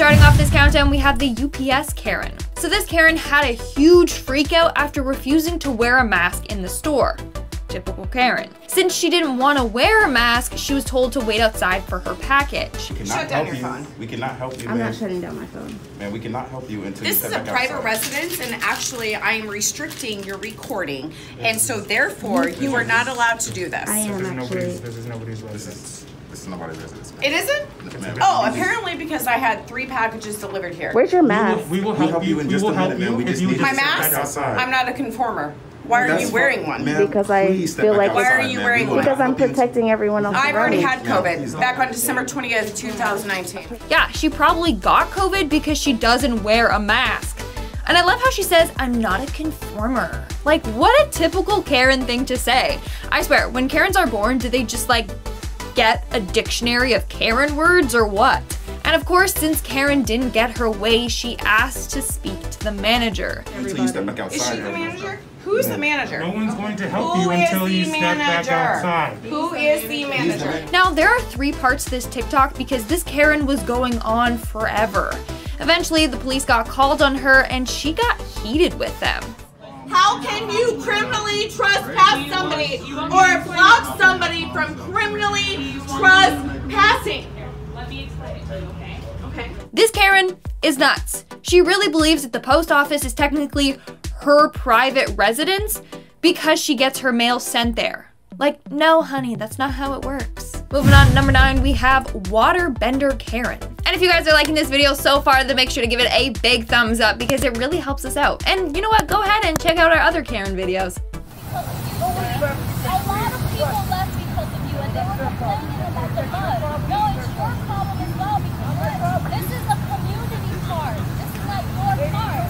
starting off this countdown, we have the UPS Karen. So this Karen had a huge freak out after refusing to wear a mask in the store. Typical Karen. Since she didn't want to wear a mask, she was told to wait outside for her package. Shut down your phone. We cannot help you, I'm man. not shutting down my phone. Man, we cannot help you until This you is step a back private outside. residence, and actually I am restricting your recording, and so therefore you are not allowed to do this. I am actually. This is nobody's residence. This is nobody's residence. It isn't? Ma'am. Oh, apparently because I had 3 packages delivered here. Where's your mask? We will help you in just a minute, man. We just need My to step back mask? outside. I'm not a conformer. Why are you wearing one? Ma'am, Because I please step feel back like outside, Why are you ma'am. wearing We will one? Because not I'm help you protecting everyone else I've around already me. had COVID please don't. back on December 20th, 2019. Yeah, she probably got COVID because she doesn't wear a mask. And I love how she says, I'm not a conformer. Like, what a typical Karen thing to say. I swear, when Karens are born, do they just like get a dictionary of Karen words or what? And of course, since Karen didn't get her way, she asked to speak to the manager. Until you step back outside. Is she the manager? Who's the manager? No one's going to help Who you is until the you step back manager? outside. Who is the manager? Now, there are 3 parts to this TikTok because this Karen was going on forever. Eventually, the police got called on her and she got heated with them. How can you criminally trespass somebody or block somebody from criminally trespassing? Let me explain it to you, okay? Okay. This Karen is nuts. She really believes that the post office is technically her private residence because she gets her mail sent there. Like, no, honey, that's not how it works. Moving on to number 9, we have Waterbender Karen. And if you guys are liking this video so far, then make sure to give it a big thumbs up because it really helps us out. And you know what? Go ahead and check out our other Karen videos. A lot of people left because of you, and they were complaining about the mud. No, it's your problem as well because this is a community park. This is like your park.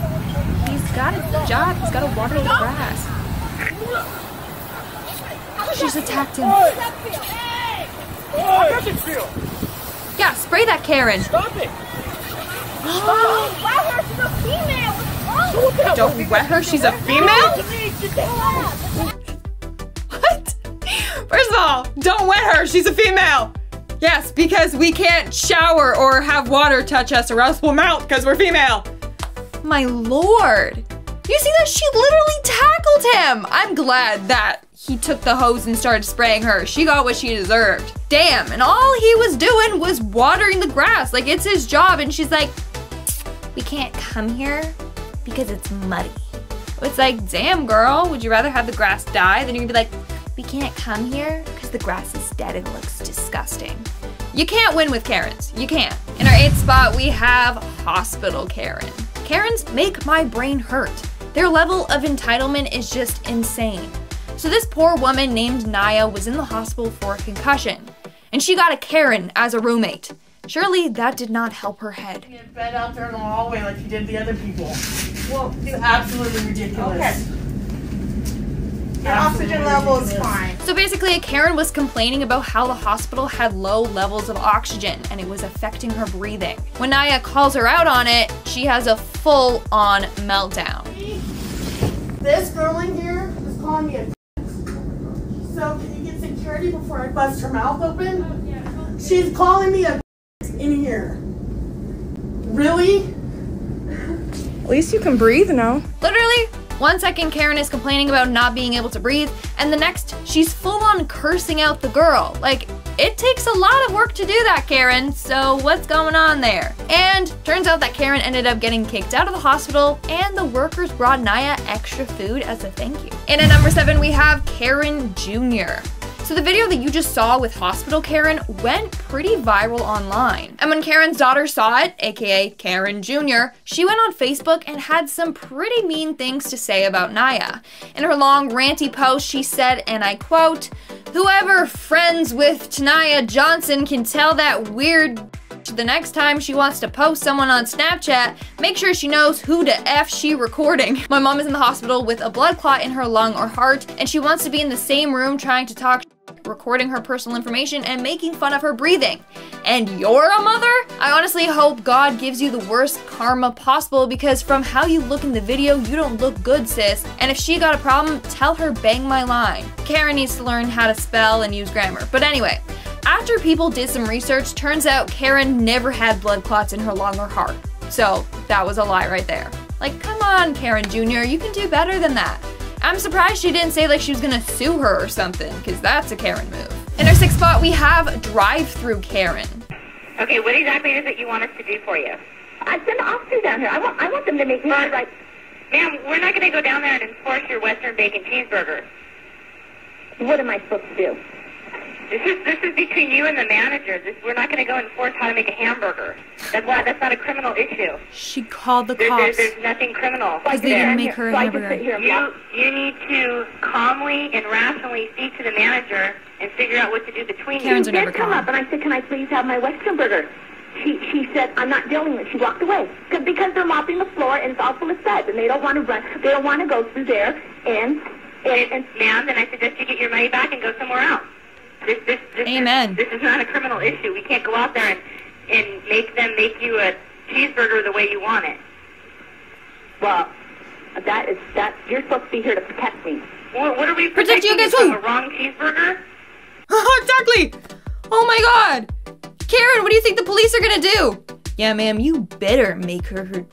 He's got a job. He's got to water the grass. She's attacked him. Yeah, spray that Karen. Stop it! Wet her, she's a female! What's wrong with you? Don't wet her, she's a female? What? First of all, don't wet her, she's a female. Yes, because we can't shower or have water touch us or else we'll melt because we're female. My lord. You see that? She literally tackled him. I'm glad that he took the hose and started spraying her. She got what she deserved. Damn, and all he was doing was watering the grass. Like, it's his job, and she's like, we can't come here because it's muddy. It's like, damn girl, would you rather have the grass die than you can be like, we can't come here because the grass is dead and looks disgusting. You can't win with Karens, you can't. In our 8th spot, we have Hospital Karen. Karens make my brain hurt. Their level of entitlement is just insane. So this poor woman named Naya was in the hospital for a concussion, and she got a Karen as a roommate. Surely that did not help her head. Get bed out there in the hallway like you did the other people. Well, it's absolutely ridiculous. Okay. Your oxygen level is fine. So basically, Karen was complaining about how the hospital had low levels of oxygen and it was affecting her breathing. When Naya calls her out on it, she has a full-on meltdown. This girl in here is calling me a so can you get security before I bust her mouth open? She's calling me a in here. Really? At least you can breathe now. Literally, 1 second Karen is complaining about not being able to breathe, and the next, she's full-on cursing out the girl. Like, it takes a lot of work to do that, Karen, so what's going on there? And turns out that Karen ended up getting kicked out of the hospital, and the workers brought Naya extra food as a thank you. And at number 7, we have Karen Jr. So the video that you just saw with Hospital Karen went pretty viral online. And when Karen's daughter saw it, aka Karen Jr., she went on Facebook and had some pretty mean things to say about Naya. In her long ranty post, she said, and I quote, "Whoever friends with Tanaya Johnson can tell that weird the next time she wants to post someone on Snapchat, make sure she knows who the F she recording. My mom is in the hospital with a blood clot in her lung or heart, and she wants to be in the same room trying to talk, recording her personal information and making fun of her breathing. And you're a mother? I honestly hope God gives you the worst karma possible because from how you look in the video, you don't look good, sis. And if she got a problem, tell her bang my line. Karen needs to learn how to spell and use grammar. But anyway, After people did some research, turns out Karen never had blood clots in her lung or heart. So that was a lie right there. Like, come on, Karen Jr., you can do better than that. I'm surprised she didn't say like she was gonna sue her or something, because that's a Karen move. In our 6th spot, we have drive-through Karen. Okay, what exactly is it you want us to do for you? I send the officers down here. I want them to make me right. Ma'am, we're not going to go down there and enforce your Western bacon cheeseburger. What am I supposed to do? This is between you and the manager. We're not going to go enforce how to make a hamburger. That's not a criminal issue. She called the cops. There's nothing criminal. Because they didn't make her a hamburger. You need to calmly and rationally speak to the manager and figure out what to do between Karens you. are never She did come calm. up and I said, can I please have my Western burger? She said, I'm not dealing with it. She walked away. Because they're mopping the floor and it's all full of suds and they don't want to run. They don't want to go through there and ma'am, then I suggest you get your money back and go somewhere else. This Amen. This is not a criminal issue. We can't go out there and make them make you a cheeseburger the way you want it. Well, you're supposed to be here to protect me. What are we Protect you protecting against from? who? A wrong cheeseburger? Exactly! Oh my god! Karen, what do you think the police are gonna do? Yeah, ma'am, you better make her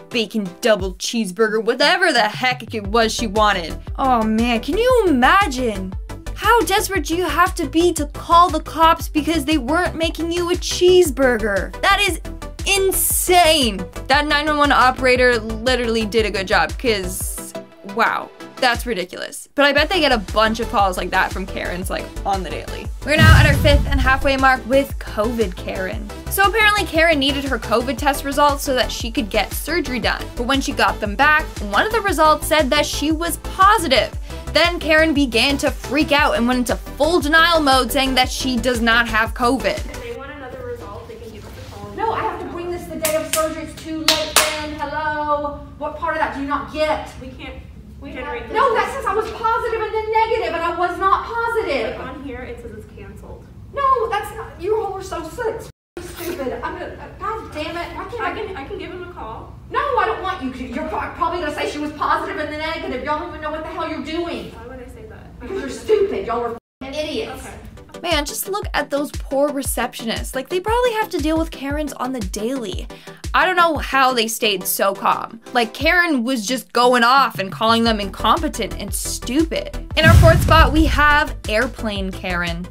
bacon double cheeseburger, whatever the heck it was she wanted. Oh man, can you imagine? How desperate do you have to be to call the cops because they weren't making you a cheeseburger? That is insane. That 911 operator literally did a good job because, wow, that's ridiculous. But I bet they get a bunch of calls like that from Karens like on the daily. We're now at our 5th and halfway mark with COVID Karen. So apparently Karen needed her COVID test results so that she could get surgery done. But when she got them back, one of the results said that she was positive. Then Karen began to freak out and went into full denial mode saying that she does not have COVID. If they want another result, they can give us a call. No, I have to bring this the day of surgery. It's too late then. Hello? What part of that do you not get? We can't generate this. No, that says I was positive and then negative, and I was not positive. Like on here, it says it's canceled. No, that's not. You all are so sick. Stupid. I'm gonna. God damn it. Why can't I can give him a call. No, I don't want you to. You're probably gonna say she was positive and then negative. Y'all don't even know what the hell you're doing. Why would I say that? Because you're stupid. Y'all are idiots. Okay. Man, just look at those poor receptionists. Like, they probably have to deal with Karens on the daily. I don't know how they stayed so calm. Like, Karen was just going off and calling them incompetent and stupid. In our 4th spot, we have Airplane Karen.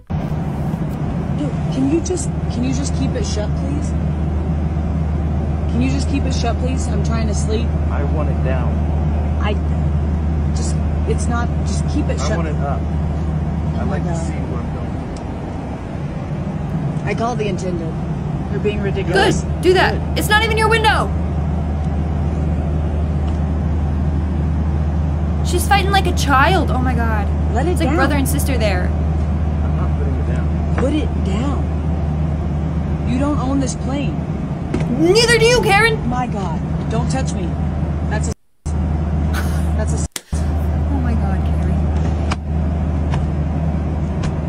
Dude, can you just keep it shut, please? Can you just keep it shut, please? I'm trying to sleep. I want it down. Just keep it shut. I want it up. I'd like God. to see where I'm going. I called the attendant. You're being ridiculous. Good, do that. It's not even your window. She's fighting like a child. Oh my god. Let it It's like down. brother and sister there. I'm not putting it down. Put it down. You don't own this plane. Neither do you, Karen. My God. Don't touch me. That's a... Oh my god, Karen.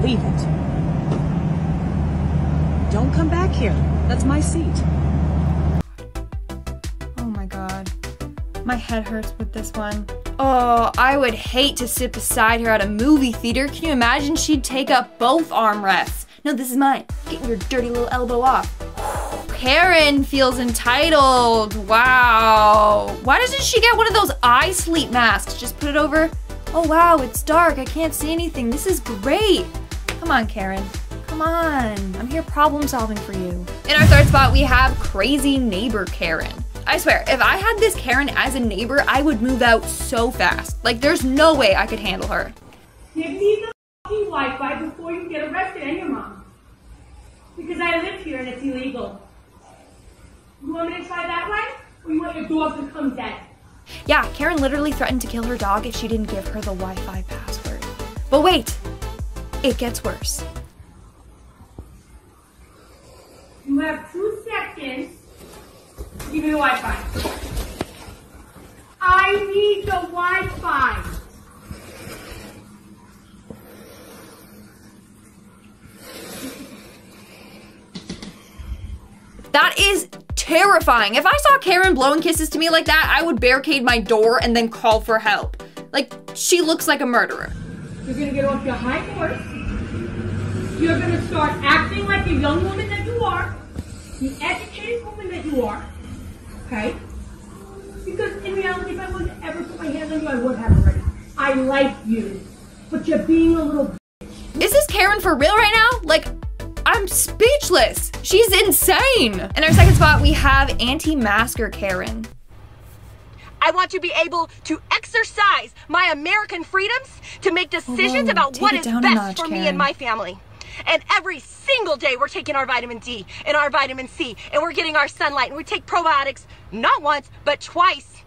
Leave it. Don't come back here. That's my seat. Oh my god. My head hurts with this one. Oh, I would hate to sit beside her at a movie theater. Can you imagine? She'd take up both armrests. No, this is mine. Get your dirty little elbow off. Karen feels entitled. Wow. Why doesn't she get one of those eye sleep masks? Just put it over. Oh wow, it's dark. I can't see anything. This is great. Come on, Karen. Come on. I'm here problem solving for you. In our 3rd spot, we have Crazy Neighbor Karen. I swear, if I had this Karen as a neighbor, I would move out so fast. Like, there's no way I could handle her. Give me the fucking Wi-Fi before you get arrested and your mom. Because I live here and it's illegal. You want me to try that way? Or you want your dog to come dead? Yeah, Karen literally threatened to kill her dog if she didn't give her the Wi-Fi password. But wait, it gets worse. You have 2 seconds to give me the Wi-Fi. I need the Wi-Fi. That is terrifying. If I saw Karen blowing kisses to me like that, I would barricade my door and then call for help. Like, she looks like a murderer. You're gonna get off your hind horse. You're going to start acting like the young woman that you are, the educated woman that you are, okay? Because in reality, if I wanted to ever put my hands on you, I would have already. I like you, but you're being a little bitch. Is this Karen for real right now? Like, I'm speechless. She's insane. In our second spot, we have anti-masker Karen. I want to be able to exercise my American freedoms to make decisions about what is best for me and my family. And every single day we're taking our vitamin D and our vitamin C and we're getting our sunlight and we take probiotics not once but twice.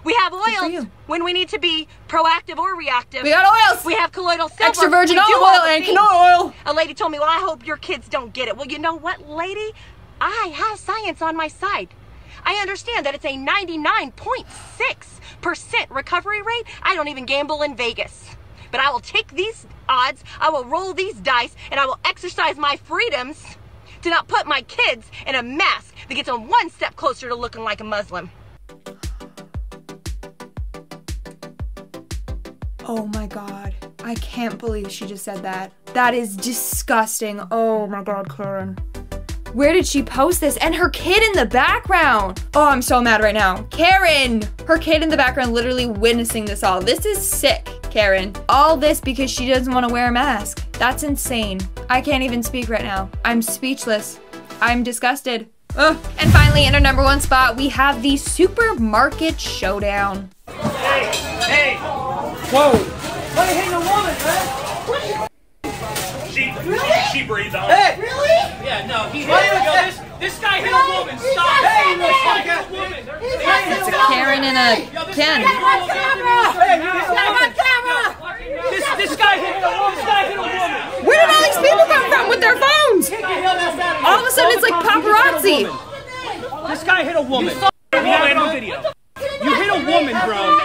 We have oils when we need to be proactive or reactive. We got oils. We have colloidal silver. Extra virgin olive oil and canola oil. A lady told me, well, I hope your kids don't get it. Well, you know what, lady? I have science on my side. I understand that it's a 99.6% recovery rate. I don't even gamble in Vegas. But I will take these odds, I will roll these dice, and I will exercise my freedoms to not put my kids in a mask that gets them one step closer to looking like a Muslim. Oh my God. I can't believe she just said that. That is disgusting. Oh my God, Karen. Where did she post this? And her kid in the background. Oh, I'm so mad right now. Karen! Her kid in the background literally witnessing this all. This is sick, Karen. All this because she doesn't want to wear a mask. That's insane. I can't even speak right now. I'm speechless. I'm disgusted. Ugh. And finally, in our number one spot, we have the supermarket showdown. Hey! Hey! Whoa! Why are you hitting a woman, man? She breathed on it. Hey! Really? Yeah, no, he hit this guy hit a woman. Stop! Hey, It's a Karen and a Ken. This guy hit a woman. Where did all these people come from with their phones? All of a sudden, it's like paparazzi. This guy hit a woman. We have it on video. You hit a woman, bro.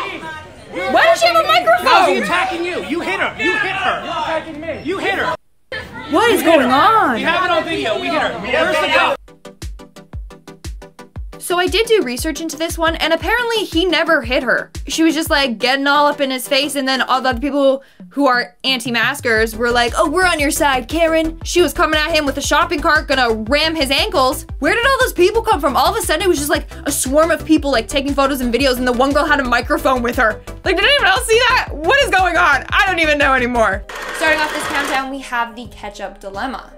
Why does she have a microphone? How's he attacking you? You hit her. You hit her. You're attacking me. You hit her. What is going on? We have it on video. We hit her. Where's the cop? So I did do research into this one, and apparently he never hit her. She was just like getting all up in his face, and then all the other people who are anti-maskers were like, oh, we're on your side, Karen. She was coming at him with a shopping cart, gonna ram his ankles. Where did all those people come from? All of a sudden, it was just like a swarm of people like taking photos and videos, and the one girl had a microphone with her. Like, did anyone else see that? What is going on? I don't even know anymore. Starting off this countdown, we have the ketchup dilemma.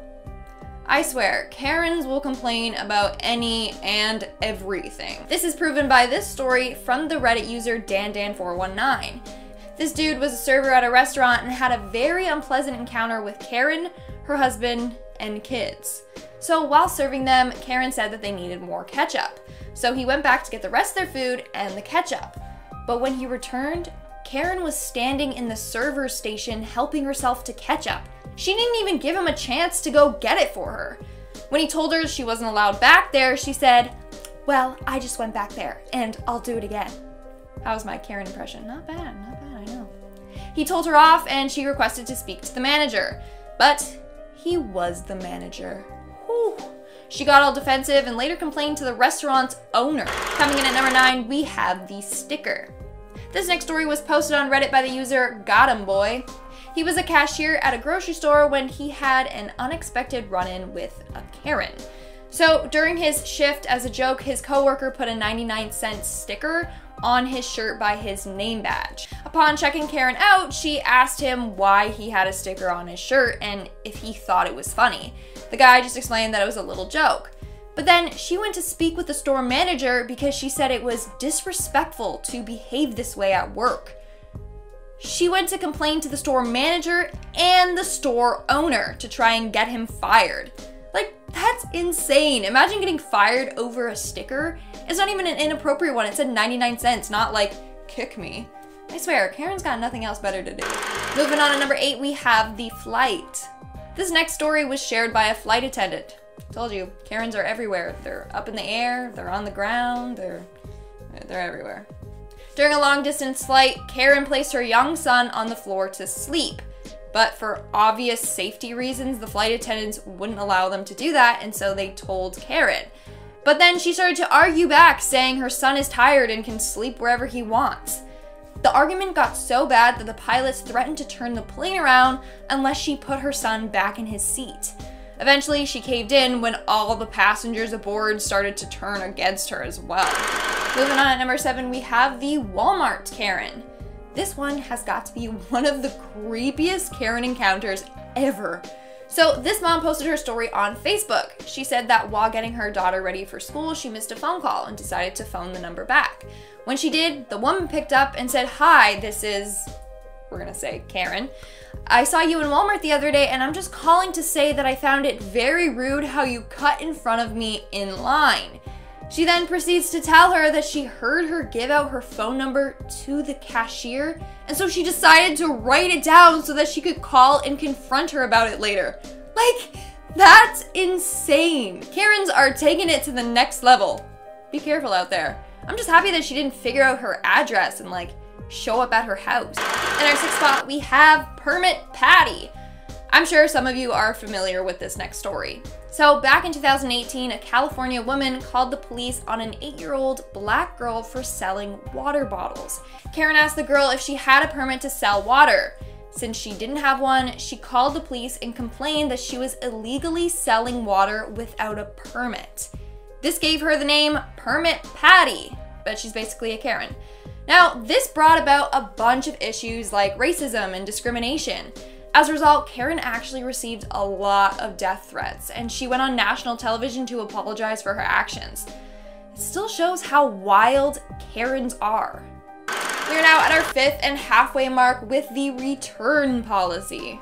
I swear, Karens will complain about any and everything. This is proven by this story from the Reddit user DanDan419. This dude was a server at a restaurant and had a very unpleasant encounter with Karen, her husband, and kids. So while serving them, Karen said that they needed more ketchup. So he went back to get the rest of their food and the ketchup. But when he returned, Karen was standing in the server station helping herself to ketchup. She didn't even give him a chance to go get it for her. When he told her she wasn't allowed back there, she said, well, I just went back there and I'll do it again. That was my Karen impression. Not bad, I know. He told her off and she requested to speak to the manager, but he was the manager. Whew. She got all defensive and later complained to the restaurant's owner. Coming in at number 9, we have the sticker. This next story was posted on Reddit by the user GotHimBoy. He was a cashier at a grocery store when he had an unexpected run-in with a Karen. So during his shift, as a joke, his coworker put a 99-cent sticker on his shirt by his name badge. Upon checking Karen out, she asked him why he had a sticker on his shirt and if he thought it was funny. The guy just explained that it was a little joke. But then she went to speak with the store manager because she said it was disrespectful to behave this way at work. She went to complain to the store manager and the store owner to try and get him fired. Like, that's insane. Imagine getting fired over a sticker. It's not even an inappropriate one. It said 99 cents, not like, kick me. I swear, Karen's got nothing else better to do. Moving on to number 8, we have the flight. This next story was shared by a flight attendant. Told you, Karens are everywhere. They're up in the air, they're on the ground, they're everywhere. During a long-distance flight, Karen placed her young son on the floor to sleep. But for obvious safety reasons, the flight attendants wouldn't allow them to do that, and so they told Karen. But then she started to argue back, saying her son is tired and can sleep wherever he wants. The argument got so bad that the pilots threatened to turn the plane around unless she put her son back in his seat. Eventually, she caved in when all the passengers aboard started to turn against her as well. Moving on at number 7, we have the Walmart Karen. This one has got to be one of the creepiest Karen encounters ever. So this mom posted her story on Facebook. She said that while getting her daughter ready for school, she missed a phone call and decided to phone the number back. When she did, the woman picked up and said, "Hi, this is," we're gonna say Karen. "I saw you in Walmart the other day and I'm just calling to say that I found it very rude how you cut in front of me in line." She then proceeds to tell her that she heard her give out her phone number to the cashier, and so she decided to write it down so that she could call and confront her about it later. Like, that's insane. Karens are taking it to the next level. Be careful out there. I'm just happy that she didn't figure out her address and like show up at her house. In our 6th spot, we have Permit Patty. I'm sure some of you are familiar with this next story. So back in 2018, a California woman called the police on an 8-year-old black girl for selling water bottles. Karen asked the girl if she had a permit to sell water. Since she didn't have one, she called the police and complained that she was illegally selling water without a permit. This gave her the name Permit Patty, but she's basically a Karen. Now, this brought about a bunch of issues like racism and discrimination. As a result, Karen actually received a lot of death threats, and she went on national television to apologize for her actions. It still shows how wild Karens are. We are now at our 5th and halfway mark with the return policy.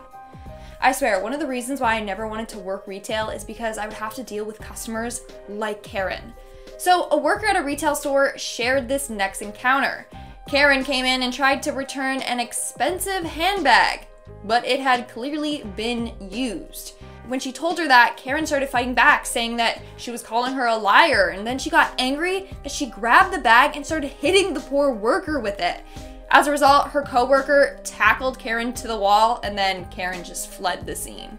I swear, one of the reasons why I never wanted to work retail is because I would have to deal with customers like Karen. So a worker at a retail store shared this next encounter. Karen came in and tried to return an expensive handbag, but it had clearly been used. When she told her that, Karen started fighting back, saying that she was calling her a liar, and then she got angry that she grabbed the bag and started hitting the poor worker with it. As a result, her coworker tackled Karen to the wall, and then Karen just fled the scene.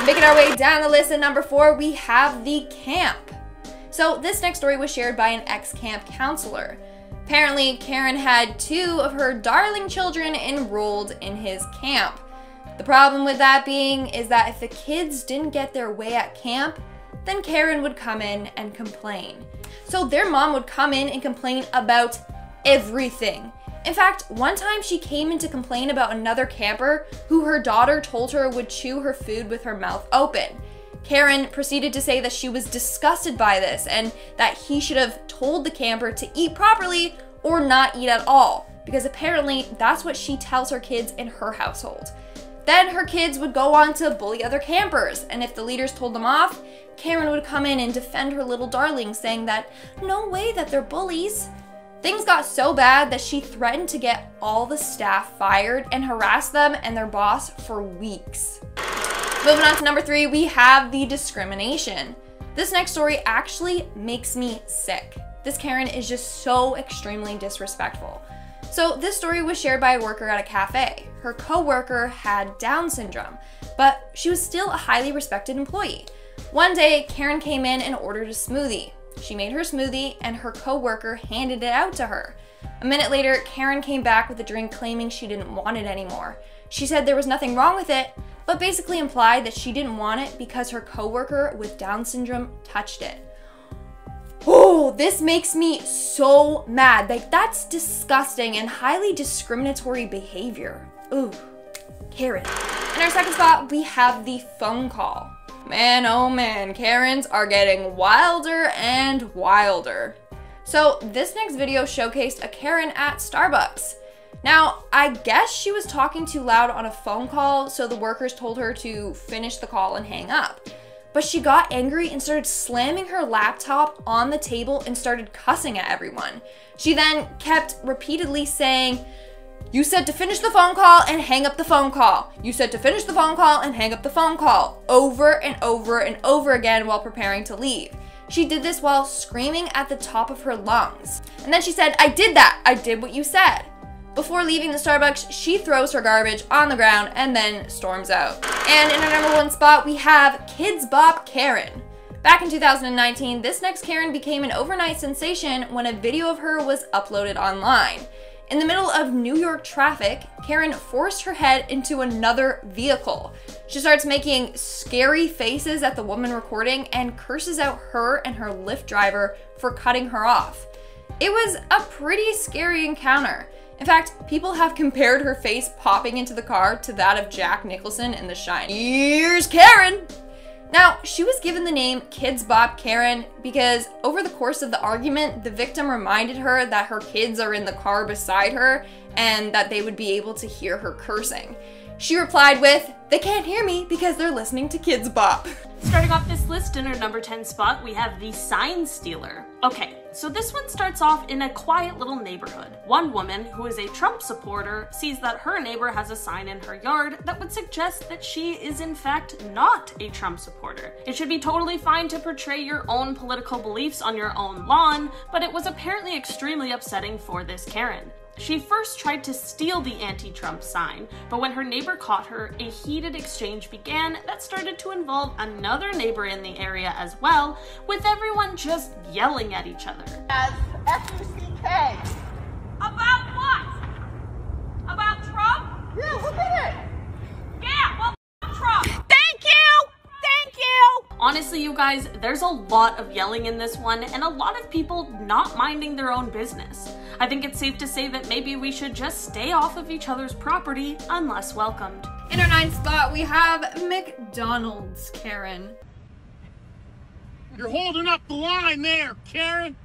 Making our way down the list at number 4, we have the camp. So this next story was shared by an ex-camp counselor. Apparently, Karen had 2 of her darling children enrolled in his camp. The problem with that being is that if the kids didn't get their way at camp, then Karen would come in and complain. So their mom would come in and complain about everything. In fact, one time she came in to complain about another camper who her daughter told her would chew her food with her mouth open. Karen proceeded to say that she was disgusted by this and that he should have told the camper to eat properly or not eat at all, because apparently that's what she tells her kids in her household. Then her kids would go on to bully other campers, and if the leaders told them off, Karen would come in and defend her little darlings, saying that no way that they're bullies. Things got so bad that she threatened to get all the staff fired and harass them and their boss for weeks. Moving on to number 3, we have the discrimination. This next story actually makes me sick. This Karen is just so extremely disrespectful. So this story was shared by a worker at a cafe. Her co-worker had Down syndrome, but she was still a highly respected employee. One day, Karen came in and ordered a smoothie. She made her smoothie and her co-worker handed it out to her. A minute later, Karen came back with the drink claiming she didn't want it anymore. She said there was nothing wrong with it, but basically implied that she didn't want it because her coworker with Down syndrome touched it. Oh, this makes me so mad. Like, that's disgusting and highly discriminatory behavior. Ooh, Karen. In our 2nd spot, we have the phone call. Man, oh man, Karens are getting wilder and wilder. So this next video showcased a Karen at Starbucks. Now, I guess she was talking too loud on a phone call, so the workers told her to finish the call and hang up. But she got angry and started slamming her laptop on the table and started cussing at everyone. She then kept repeatedly saying, "You said to finish the phone call and hang up the phone call. You said to finish the phone call and hang up the phone call," over and over and over again while preparing to leave. She did this while screaming at the top of her lungs. And then she said, "I did that. I did what you said." Before leaving the Starbucks, she throws her garbage on the ground and then storms out. And in our number 1 spot, we have Kids Bop Karen. Back in 2019, this next Karen became an overnight sensation when a video of her was uploaded online. In the middle of New York traffic, Karen forced her head into another vehicle. She starts making scary faces at the woman recording and curses out her and her Lyft driver for cutting her off. It was a pretty scary encounter. In fact, people have compared her face popping into the car to that of Jack Nicholson in The Shining. Here's Karen! Now, she was given the name Kids Bop Karen because over the course of the argument, the victim reminded her that her kids are in the car beside her and that they would be able to hear her cursing. She replied with, "They can't hear me because they're listening to Kids Bop." Starting off this list in our number 10 spot, we have the sign stealer. Okay, so this one starts off in a quiet little neighborhood. One woman, who is a Trump supporter, sees that her neighbor has a sign in her yard that would suggest that she is in fact not a Trump supporter. It should be totally fine to portray your own political beliefs on your own lawn, but it was apparently extremely upsetting for this Karen. She first tried to steal the anti-Trump sign, but when her neighbor caught her, a heated exchange began that started to involve another neighbor in the area as well, with everyone just yelling at each other. As F-U-C-K. About what? About Trump? Yeah, look at it. Yeah, well, Trump. Thank you! Thank you! Honestly, you guys, there's a lot of yelling in this one and a lot of people not minding their own business. I think it's safe to say that maybe we should just stay off of each other's property unless welcomed. In our 9th spot, we have McDonald's Karen. You're holding up the line there, Karen.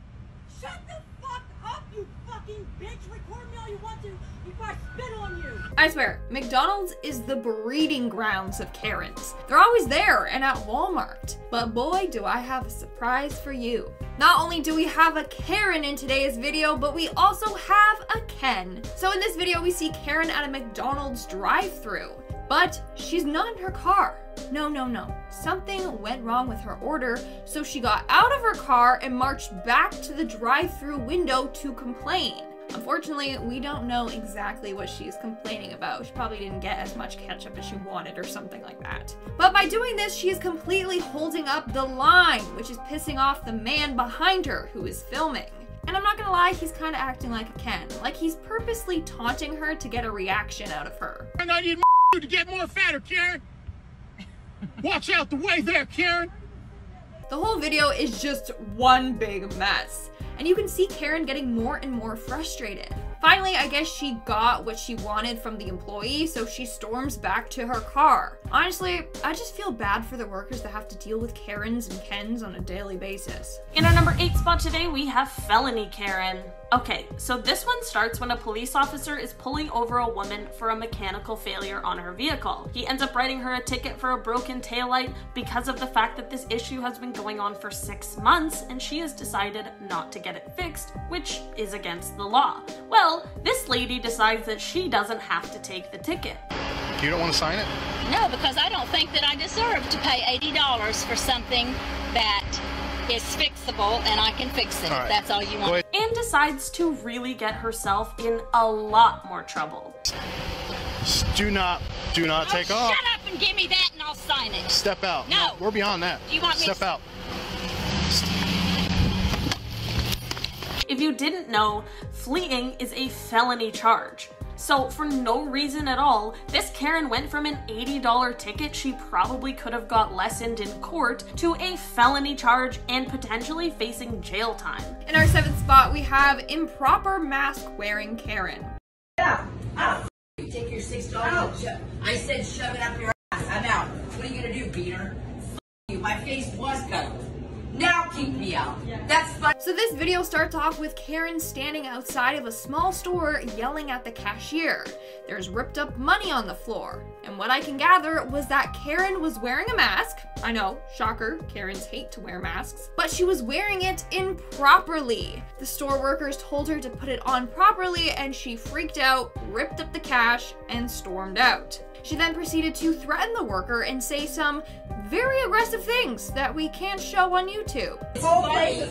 Shut the fuck up, you fucking bitch. Record me all you want to before I spit on you. I swear, McDonald's is the breeding grounds of Karens. They're always there and at Walmart. But boy, do I have a surprise for you. Not only do we have a Karen in today's video, but we also have a Ken. So in this video, we see Karen at a McDonald's drive-thru, but she's not in her car. No. Something went wrong with her order, so she got out of her car and marched back to the drive-thru window to complain. Unfortunately, we don't know exactly what she's complaining about. She probably didn't get as much ketchup as she wanted or something like that. But by doing this, she is completely holding up the line, which is pissing off the man behind her who is filming. And I'm not gonna lie, he's kind of acting like a Ken. Like he's purposely taunting her to get a reaction out of her. And I need to get more fatter, Karen. Watch out the way there, Karen. The whole video is just one big mess. And you can see Karen getting more and more frustrated. Finally, I guess she got what she wanted from the employee, so she storms back to her car. Honestly, I just feel bad for the workers that have to deal with Karens and Kens on a daily basis. In our number 8 spot today, we have Felony Karen. Okay, so this one starts when a police officer is pulling over a woman for a mechanical failure on her vehicle. He ends up writing her a ticket for a broken taillight because of the fact that this issue has been going on for 6 months and she has decided not to get it fixed, which is against the law. Well, this lady decides that she doesn't have to take the ticket. You don't want to sign it? No, because I don't think that I deserve to pay $80 for something that is fixable and I can fix it. Right. That's all you want. And decides to really get herself in a lot more trouble. Do not take off. Shut up and give me that and I'll sign it. Step out. No. We're beyond that. Do you want me Step out. If you didn't know, fleeing is a felony charge. So for no reason at all, this Karen went from an $80 ticket she probably could have got lessened in court to a felony charge and potentially facing jail time. In our 7th spot, we have improper mask wearing Karen. You take your $6 I said shove it up your ass. I'm out. What are you gonna do, Peter? F you. My face was covered. Now keep me out. That's fine. So this video starts off with Karen standing outside of a small store yelling at the cashier. There's ripped up money on the floor. And what I can gather was that Karen was wearing a mask. I know, shocker, Karens hate to wear masks. But she was wearing it improperly. The store workers told her to put it on properly and she freaked out, ripped up the cash, and stormed out. She then proceeded to threaten the worker and say some very aggressive things that we can't show on YouTube. It's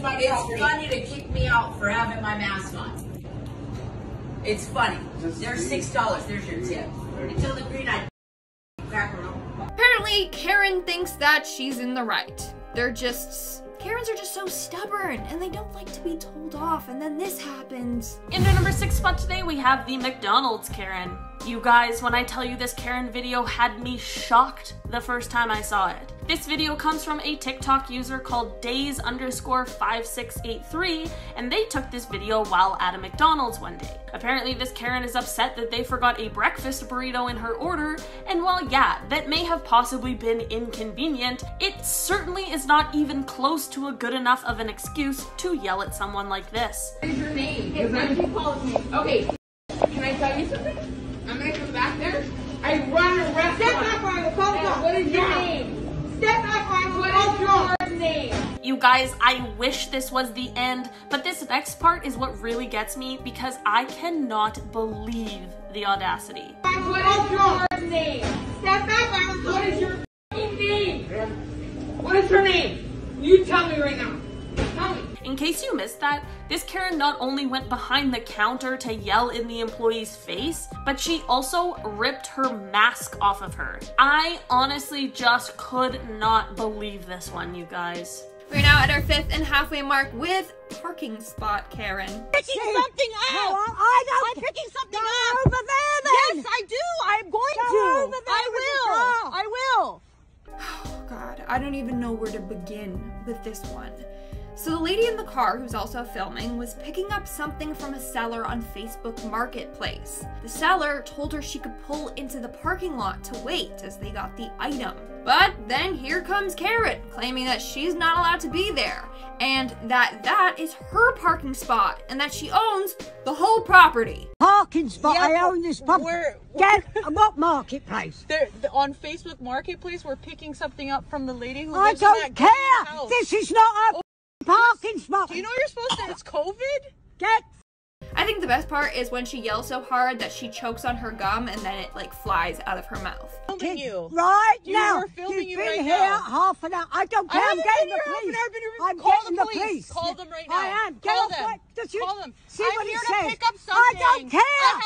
funny to kick me out for having my mask on. It's funny. There's $6. There's your tip. Until the green eye cracker. Apparently, Karen thinks that she's in the right. They're just Karens are just so stubborn and they don't like to be told off, and then this happens. In our number 6 spot today, we have the McDonald's Karen. You guys, when I tell you this Karen video had me shocked the first time I saw it. This video comes from a TikTok user called days_5683, and they took this video while at a McDonald's one day. Apparently this Karen is upset that they forgot a breakfast burrito in her order, and while yeah, that may have possibly been inconvenient, it certainly is not even close to a good enough of an excuse to yell at someone like this. What is your name? Because I keep calling me. Okay, can I tell you something? I'm gonna come back there. I run a restaurant. Step back or I will call you. What is your name? Step back or I will call your name. You guys, I wish this was the end, but this next part is what really gets me because I cannot believe the audacity. What is your name? Step back or I will call you. What is your name? What is her name? You tell me right now. Tell me. In case you missed that, this Karen not only went behind the counter to yell in the employee's face, but she also ripped her mask off of her. I honestly just could not believe this one, you guys. We're now at our 5th and halfway mark with parking spot Karen. Picking something up! No, I'm picking something up! Over there then! Yes, I do! I'm going to! Over there I will! Oh God, I don't even know where to begin with this one. So the lady in the car, who's also filming, was picking up something from a seller on Facebook Marketplace. The seller told her she could pull into the parking lot to wait as they got the item. But then here comes Karen, claiming that she's not allowed to be there, and that is her parking spot, and that she owns the whole property. Parking spot, yeah, I own this property. What marketplace? On Facebook Marketplace, we're picking something up from the lady who I lives in don't that care! house. This is not a parking spot! Do you know you're supposed to, it's COVID? Get I think the best part is when she yells so hard that she chokes on her gum and then it like flies out of her mouth. Filming you. Right You now! were filming You've you been right here now. half an hour. I don't care, I'm getting the police. I'm Call getting the the police. Call them right now. I am. Get Call off them. my- Does you Call them. see I'm what here he to says? pick up I something. don't care!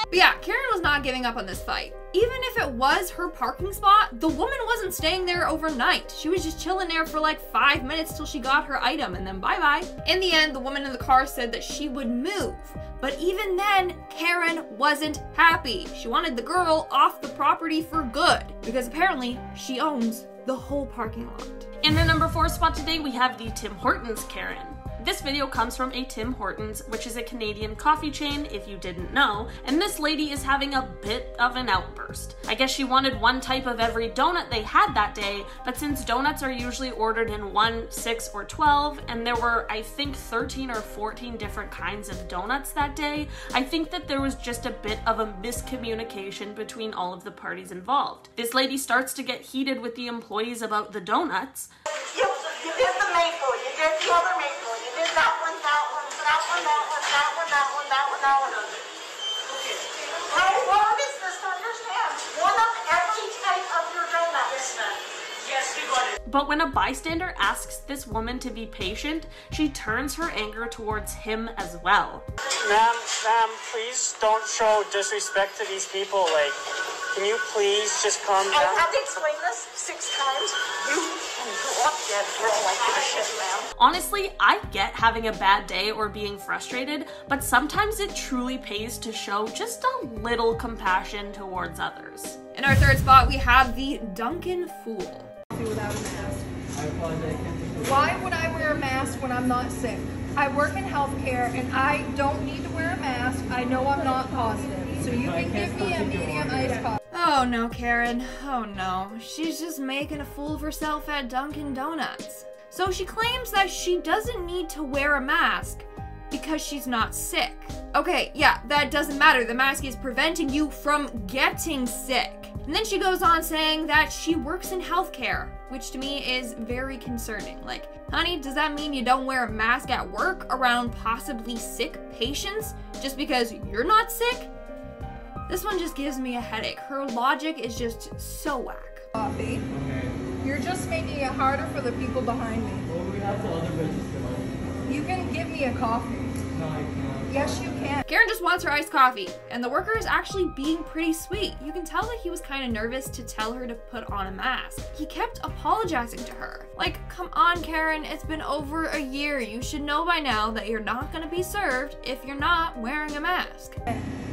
But yeah, Karen was not giving up on this fight. Even if it was her parking spot, the woman wasn't staying there overnight. She was just chilling there for like 5 minutes till she got her item and then bye-bye. In the end, the woman in the car said that she would move. But even then, Karen wasn't happy. She wanted the girl off the property for good because apparently she owns the whole parking lot. In the number 4 spot today, we have the Tim Hortons Karen. This video comes from a Tim Hortons, which is a Canadian coffee chain, if you didn't know, and this lady is having a bit of an outburst. I guess she wanted one type of every donut they had that day, but since donuts are usually ordered in 1, 6, or 12, and there were, I think, 13 or 14 different kinds of donuts that day, I think that there was just a bit of a miscommunication between all of the parties involved. This lady starts to get heated with the employees about the donuts. You did the maple, you did the other maple, you did that one, that one, that one, that one, that one, that one, that one, that one. Okay. How long is this to understand? One of every type of your donut. Yes, ma'am. Yes, you got it. But when a bystander asks this woman to be patient, she turns her anger towards him as well. Ma'am, please don't show disrespect to these people. Like, can you please just calm down? I had to explain this 6 times. You grew up dead girl like this shit, ma'am. Honestly, I get having a bad day or being frustrated, but sometimes it truly pays to show just a little compassion towards others. In our 3rd spot, we have the Dunkin' Fool. Without a mask. Why would I wear a mask when I'm not sick? I work in healthcare and I don't need to wear a mask. I know I'm not positive. So you can give me a medium iced coffee. Oh no, Karen. Oh no. She's just making a fool of herself at Dunkin' Donuts. So she claims that she doesn't need to wear a mask because she's not sick. Okay, yeah, that doesn't matter. The mask is preventing you from getting sick. And then she goes on saying that she works in healthcare, which to me is very concerning. Like, honey, does that mean you don't wear a mask at work around possibly sick patients just because you're not sick? This one just gives me a headache. Her logic is just so whack. Coffee. You're just making it harder for the people behind me. Well, we have some other business to You can give me a coffee. Yes, you can. Karen just wants her iced coffee, and the worker is actually being pretty sweet. You can tell that he was kind of nervous to tell her to put on a mask. He kept apologizing to her. Like, come on, Karen, it's been over a year. You should know by now that you're not gonna be served if you're not wearing a mask.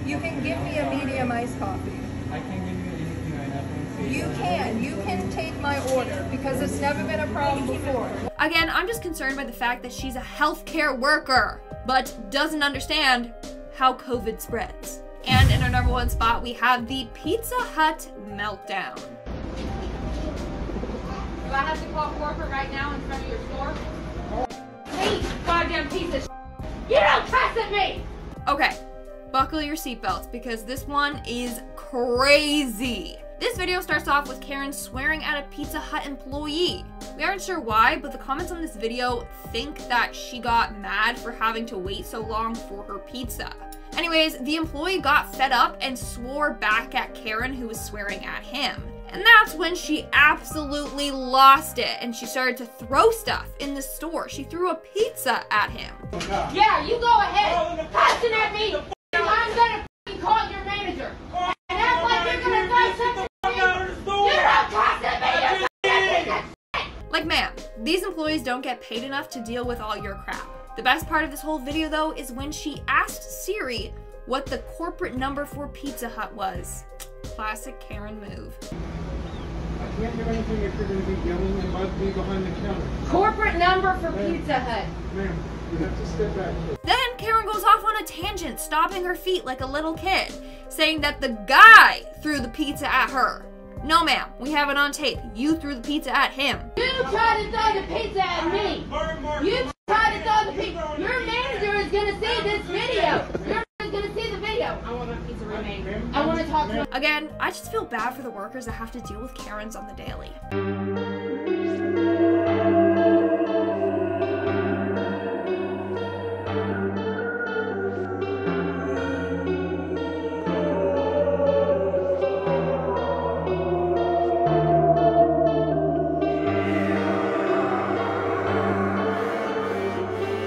You can give me a medium iced coffee. I can give you anything right now. You can take my order because it's never been a problem before. Again, I'm just concerned by the fact that she's a healthcare worker, but doesn't understand how COVID spreads. And in our number one spot, we have the Pizza Hut meltdown. Do I have to call corporate right now in front of your store? Please, goddamn piece of shit. You don't cuss at me! Okay, buckle your seatbelts because this one is crazy. This video starts off with Karen swearing at a Pizza Hut employee. We aren't sure why, but the comments on this video think that she got mad for having to wait so long for her pizza. Anyways, the employee got fed up and swore back at Karen, who was swearing at him. And that's when she absolutely lost it and she started to throw stuff in the store. She threw a pizza at him. Yeah, you go ahead. Cussing at me. I'm gonna call your manager. And act like you're gonna find something for me. You don't cuss at me. Like, ma'am, these employees don't get paid enough to deal with all your crap. The best part of this whole video, though, is when she asked Siri what the corporate number for Pizza Hut was. Classic Karen move. I can't do anything if you're going to be yelling and bug me behind the counter. Corporate number for Pizza Hut. Ma'am, you have to step back. Then Karen goes off on a tangent, stomping her feet like a little kid, saying that the guy threw the pizza at her. No, ma'am, we have it on tape. You threw the pizza at him. You tried to throw the pizza at me. You tried to throw the pizza. Your manager is going to see this video. Your manager is going to see the video. I want my pizza remade. I want to talk to her. Again, I just feel bad for the workers that have to deal with Karens on the daily.